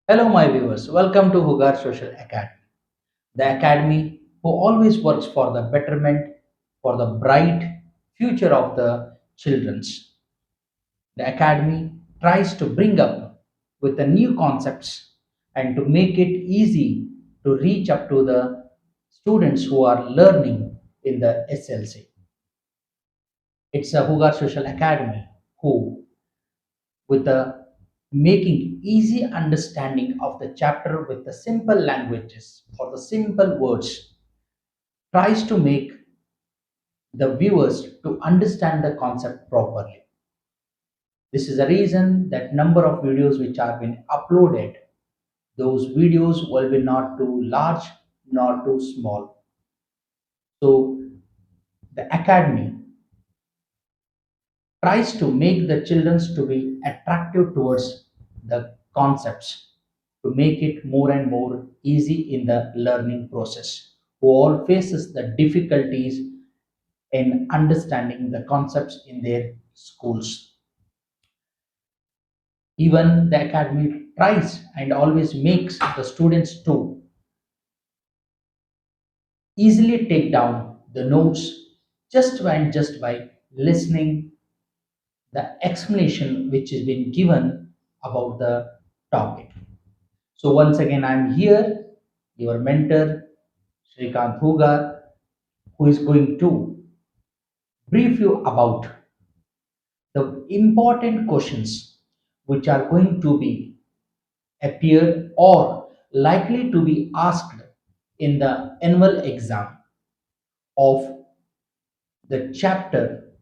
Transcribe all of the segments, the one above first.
Hello, my viewers. Welcome to Hoogarsocial Academy, the academy who always works for the betterment, for the bright future of the children's. The academy tries to bring up with the new concepts and to make it easy to reach up to the students who are learning in the SLC. It's a Hoogarsocial Academy who with the making easy understanding of the chapter with the simple languages or the simple words tries to make the viewers to understand the concept properly. This is the reason that number of videos which have been uploaded, those videos will be not too large nor too small. So the academy tries to make the children to be attractive towards the concepts to make it more and more easy in the learning process who all faces the difficulties in understanding the concepts in their schools. Even the academy tries and always makes the students to easily take down the notes just by listening the explanation which is being given about the topic. So once again, I'm here, your mentor, Srikant Hugar, who is going to brief you about the important questions which are going to be appear or likely to be asked in the annual exam of the chapter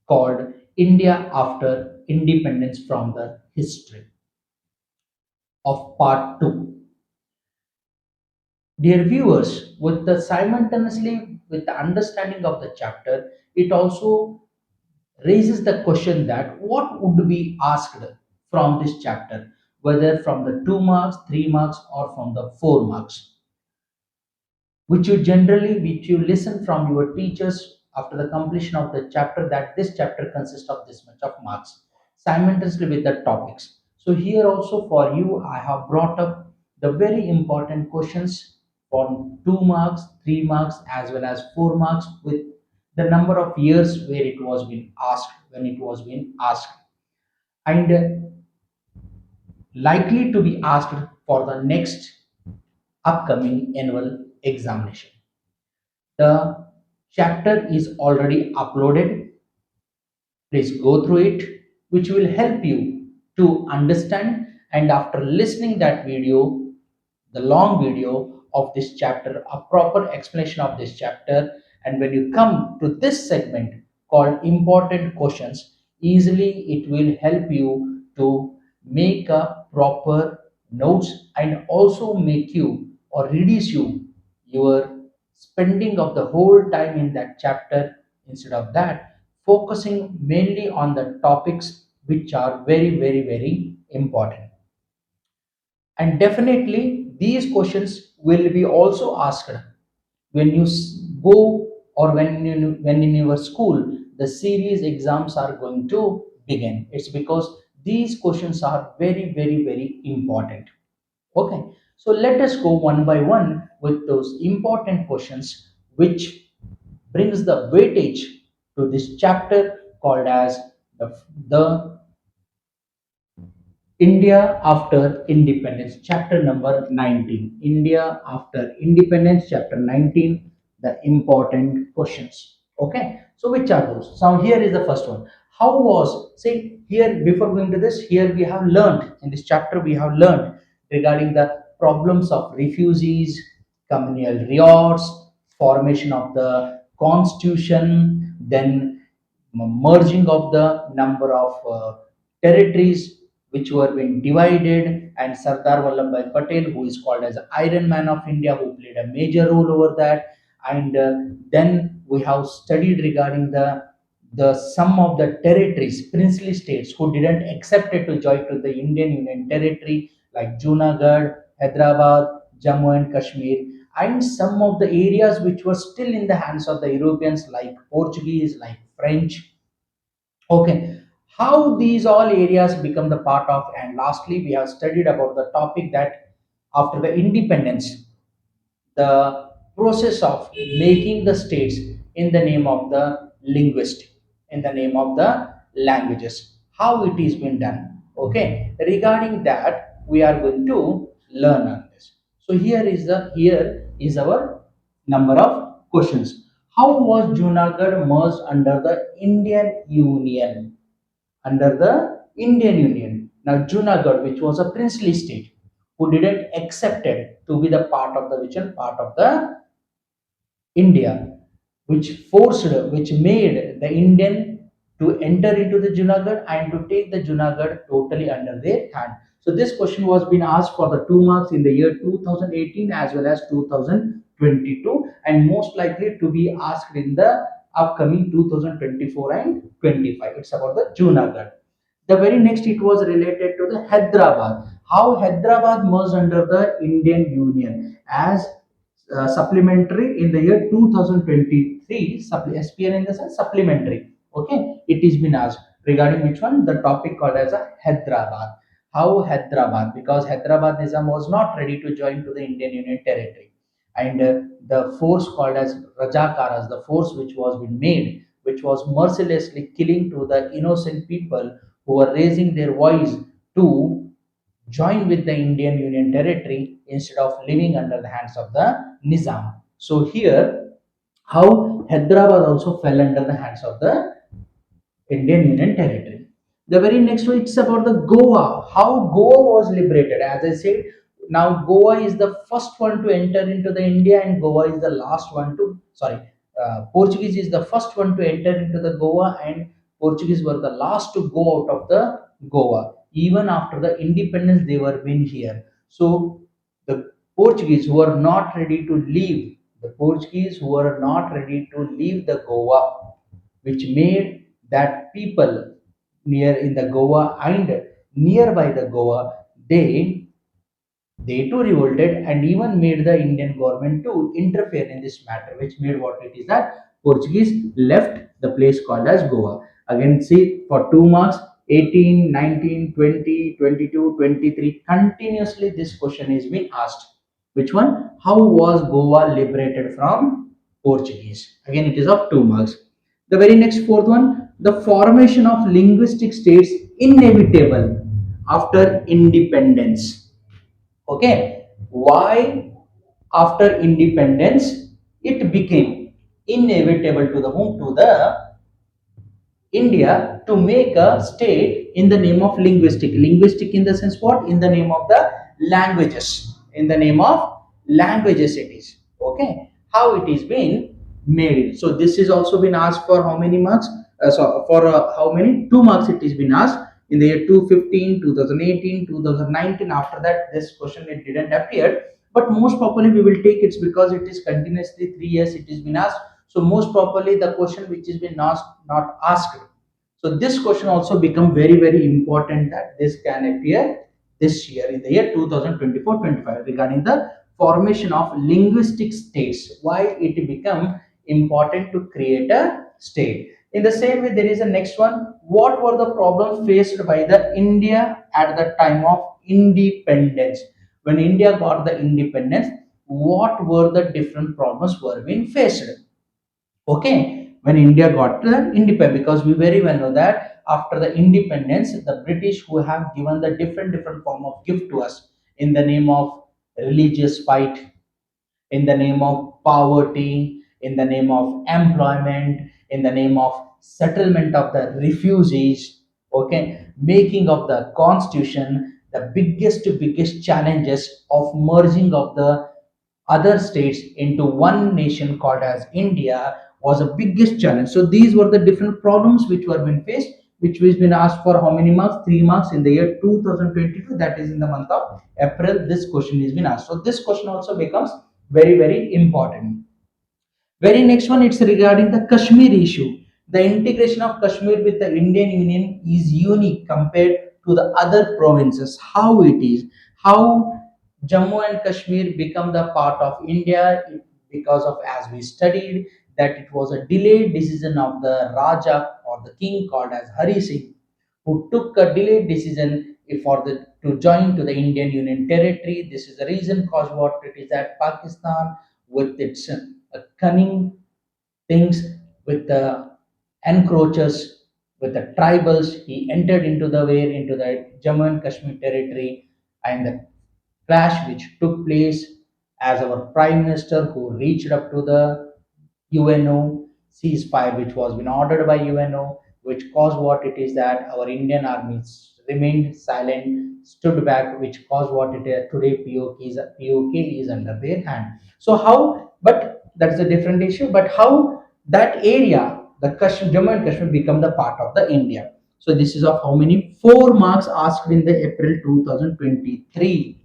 called India after independence from the history of part 2. Dear viewers, with the simultaneously with the understanding of the chapter, it also raises the question that what would be asked from this chapter, whether from the 2 marks, 3 marks, or from the 4 marks, which you listen from your teachers after the completion of the chapter that this chapter consists of this much of marks, simultaneously with the topics. So here also for you, I have brought up the very important questions for 2 marks, 3 marks, as well as 4 marks with the number of years where it was being asked, when it was being asked, and likely to be asked for the next upcoming annual examination. The chapter is already uploaded. Please go through it, which will help you to understand. And after listening that video, the long video of this chapter, a proper explanation of this chapter, and when you come to this segment called important questions, easily it will help you to make a proper notes and also make you or reduce your spending of the whole time in that chapter. Instead of that, focusing mainly on the topics which are very very very important. And definitely these questions will be also asked when you go, or when in your school the series exams are going to begin. It's because these questions are very very very important. Okay, so let us go one by one with those important questions which brings the weightage to this chapter called as the India after independence, chapter number 19. India after independence, chapter 19, the important questions. Okay, so which are those? So here is the first one. How was, see, here before going to this, here we have learned, in this chapter, we have learned regarding the problems of refugees, communal riots, formation of the constitution, then merging of the number of territories which were being divided, and Sardar Vallabhbhai Patel, who is called as the Iron Man of India, who played a major role over that. And then we have studied regarding the sum of the territories, princely states who didn't accept it to join to the Indian Union territory, like Junagadh, Hyderabad, Jammu and Kashmir, and some of the areas which were still in the hands of the Europeans, like Portuguese, like French. Okay, how these all areas become the part of. And lastly, we have studied about the topic that after the independence, the process of making the states in the name of the linguistic, in the name of the languages, how it is been done. Okay, regarding that we are going to learn on this. So here is our number of questions. How was Junagadh merged under the Indian Union? Under the Indian Union. Now, Junagadh, which was a princely state, who didn't accepted to be the part of the part of the India, which made the Indian to enter into the Junagadh and to take the Junagadh totally under their hand. So this question was being asked for the 2 marks in the year 2018 as well as 2022, and most likely to be asked in the upcoming 2024 and 25. It's about the Junagadh. The very next it was related to the Hyderabad. How Hyderabad merged under the Indian Union as supplementary in the year 2023. SPN in the sense supplementary. Okay, it is been asked regarding which one, the topic called as a Hyderabad. How Hyderabad? Because Hyderabad Nizam was not ready to join to the Indian Union territory, and the force called as Rajakaras, the force which was been made, which was mercilessly killing to the innocent people who were raising their voice to join with the Indian Union territory instead of living under the hands of the Nizam. So here, how Hyderabad also fell under the hands of the Indian Union territory. The very next one, it's about the Goa. How Goa was liberated. As I said, now Goa is the first one to enter into the India, and Goa is the last one to. Sorry, Portuguese is the first one to enter into the Goa, and Portuguese were the last to go out of the Goa. Even after the independence, they were been here. So the Portuguese who are not ready to leave, the Portuguese who are not ready to leave the Goa, which made that people near in the Goa and nearby the Goa, they too revolted and even made the Indian government to interfere in this matter, which made what it is that Portuguese left the place called as Goa. Again, see for 2 marks, 18, 19, 20, 22, 23. Continuously, this question is being asked. Which one? How was Goa liberated from Portuguese? Again, it is of 2 marks. The very next fourth one, the formation of linguistic states inevitable after independence. Okay, why after independence it became inevitable to the whom, to the India to make a state in the name of linguistic. Linguistic in the sense what? In the name of the languages. In the name of languages it is. Okay. How it is being made. So this is also been asked for how many marks? So for how many? 2 marks it is been asked in the year 2015, 2018, 2019. After that, this question it didn't appear. But most probably we will take it because it is continuously 3 years it is been asked. So most probably the question which is been asked not asked. So this question also become very important that this can appear this year in the year 2024-25 regarding the formation of linguistic states. Why it become important to create a state. In the same way, there is a next one. What were the problems faced by the India at the time of independence? When India got the independence, what were the different problems were being faced? Okay, when India got the independence, because we very well know that after the independence, the British who have given the different form of gift to us in the name of religious fight, in the name of poverty, in the name of employment, in the name of settlement of the refugees, okay, making of the constitution, the biggest challenges of merging of the other states into one nation called as India was the biggest challenge. So these were the different problems which were being faced, which was been asked for how many marks? 3 marks in the year 2022. That is in the month of April. This question is been asked. So this question also becomes very important. Very next one, it's regarding the Kashmir issue. The integration of Kashmir with the Indian Union is unique compared to the other provinces. How it is? How Jammu and Kashmir become the part of India because of, as we studied, that it was a delayed decision of the Raja or the king called as Hari Singh, who took a delayed decision for the to join to the Indian Union territory. This is the reason cause what it is that Pakistan, with its cunning things, with the encroachers, with the tribals, he entered into the way into the Jammu and Kashmir territory, and the clash which took place as our prime minister who reached up to the UNO ceasefire, which was been ordered by UNO, which caused what it is that our Indian armies remained silent, stood back, which caused what it is today POK is under their hand. So how? But that's a different issue. But how that area, the Kashmir, Jammu and Kashmir, become the part of the India? So this is of how many 4 marks asked in the April 2023.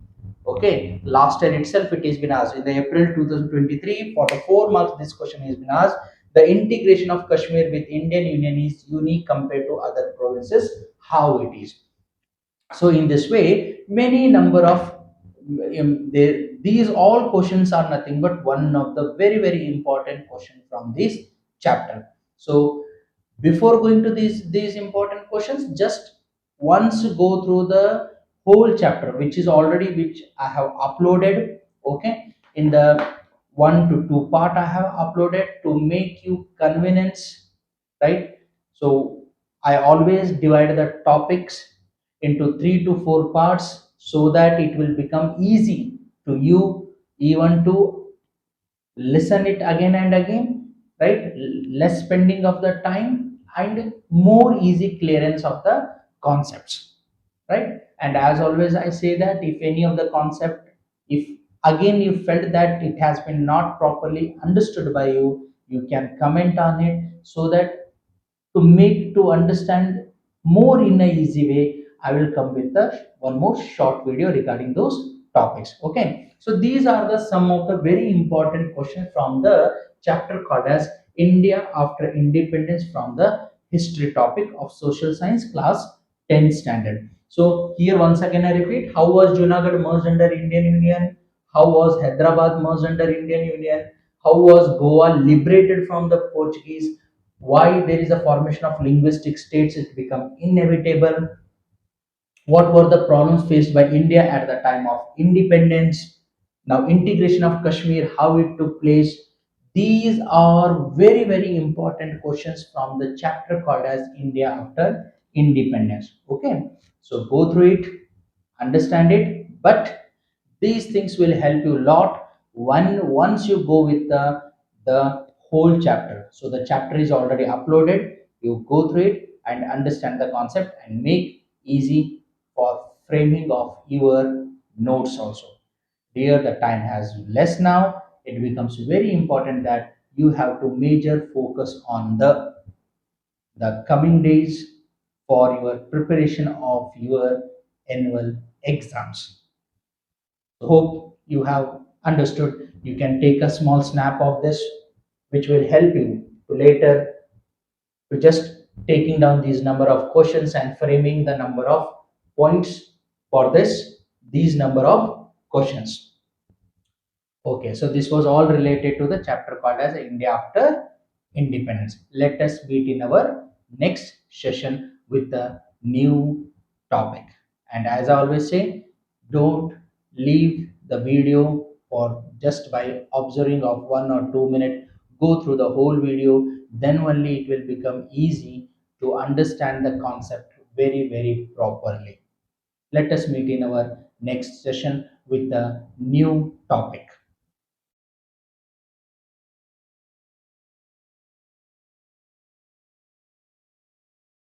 Okay, last year itself it has been asked in the April 2023 for the 4 marks. This question has been asked. The integration of Kashmir with Indian Union is unique compared to other provinces. How it is? So in this way, many number of these all questions are nothing but one of the very important question from this chapter. So before going to these important questions, just once go through the whole chapter, which is already which I have uploaded. Okay, in the 1 to 2 part I have uploaded to make you convenience, right? So I always divide the topics into 3 to 4 parts so that it will become easy to you even to listen it again and again, right? Less spending of the time and more easy clearance of the concepts, right? And as always I say that if any of the concept, if again you felt that it has been not properly understood by you, you can comment on it so that to make to understand more in a easy way, I will come with the one more short video regarding those topics. Okay, so these are the some of the very important questions from the chapter called as India after independence from the history topic of social science class 10 standard. So here once again I repeat, how was Junagadh merged under Indian Union? How was Hyderabad merged under Indian Union? How was Goa liberated from the Portuguese? Why there is a formation of linguistic states, it become inevitable. What were the problems faced by India at the time of independence? Now integration of Kashmir, how it took place. These are very important questions from the chapter called as India after independence. Okay, so go through it, understand it, but these things will help you a lot once you go with the whole chapter. So the chapter is already uploaded, you go through it and understand the concept and make easy for framing of your notes also. Here the time has less now, it becomes very important that you have to major focus on the coming days for your preparation of your annual exams. Hope you have understood. You can take a small snap of this, which will help you to later to just taking down these number of questions and framing the number of points for these number of questions. Okay, so this was all related to the chapter called as India after independence. Let us meet in our next session with the new topic. And as I always say, don't leave the video for just by observing of 1 or 2 minutes. Go through the whole video, then only it will become easy to understand the concept very properly. Let us meet in our next session with the new topic.